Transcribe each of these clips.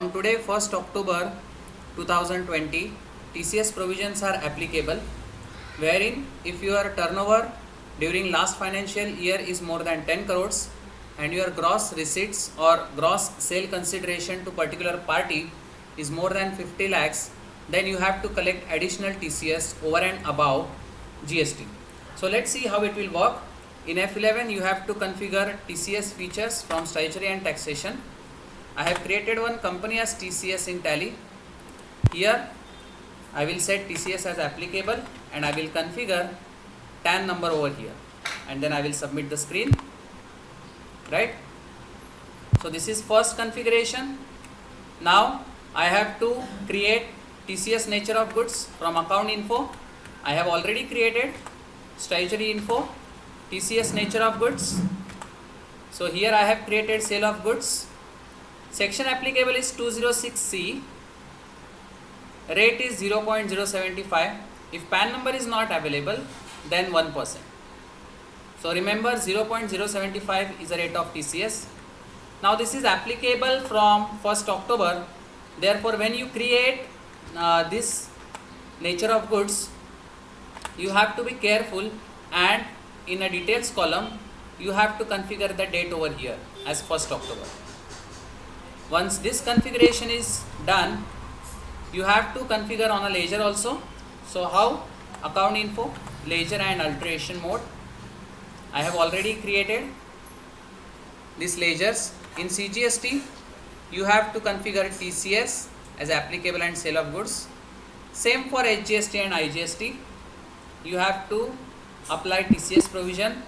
From today 1st October 2020, TCS provisions are applicable, wherein if your turnover during last financial year is more than 10 crores and your gross receipts or gross sale consideration to particular party is more than 50 lakhs, then you have to collect additional TCS over and above GST. So let's see how it will work. In F11 you have to configure TCS features from statutory and taxation. I have created one company as TCS in Tally. Here I will set TCS as applicable and I will configure TAN number over here, and then I will submit the screen, right? So this is first configuration. Now I have to create TCS nature of goods from account info. I have already created statutory info, TCS nature of goods. So here I have created sale of goods. Section applicable is 206C. Rate is 0.075. If PAN number is not available, then 1%. So remember, 0.075 is the rate of TCS. Now this is applicable from 1st October. Therefore, when you create this nature of goods, you have to be careful, and in a details column, you have to configure the date over here as 1st October. Once this configuration is done, you have to configure on a ledger also. So how? Account info, ledger and alteration mode. I have already created these ledgers. In CGST, you have to configure TCS as applicable and sale of goods. Same for HGST and IGST. You have to apply TCS provision.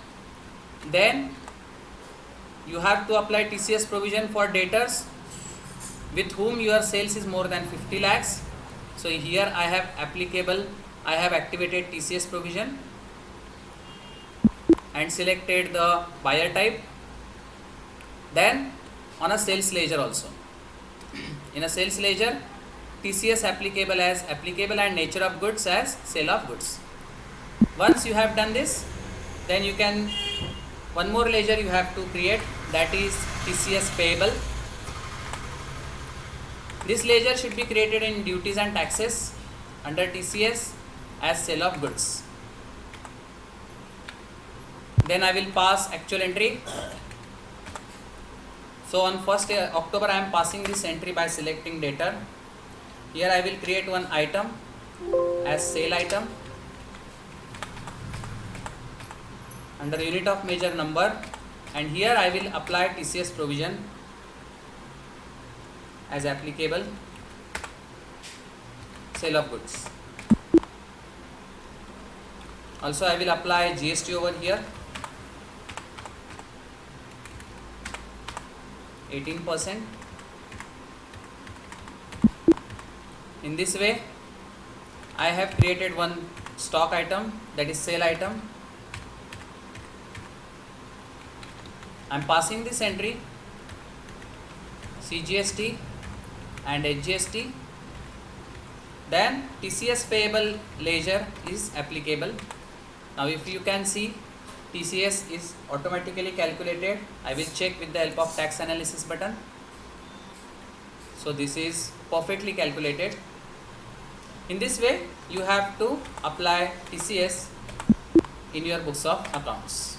Then you have to apply TCS provision for debtors with whom your sales is more than 50 lakhs. So here I have activated TCS provision and selected the buyer type. Then on a sales ledger also, in a sales ledger, TCS applicable as applicable and nature of goods as sale of goods. Once you have done this, then you can, one more ledger you have to create, that is TCS payable. This ledger should be created in duties and taxes under TCS as sale of goods. Then I will pass actual entry. So on 1st October I am passing this entry by selecting debtor. Here I will create one item as sale item under unit of measure number, and here I will apply TCS provision as applicable, sale of goods. Also I will apply GST over here, 18%. In this way I have created one stock item, that is sale item. I am passing this entry CGST and HGST. Then TCS payable ledger is applicable. Now if you can see, TCS is automatically calculated. I will check with the help of tax analysis button. So this is perfectly calculated. In this way you have to apply TCS in your books of accounts.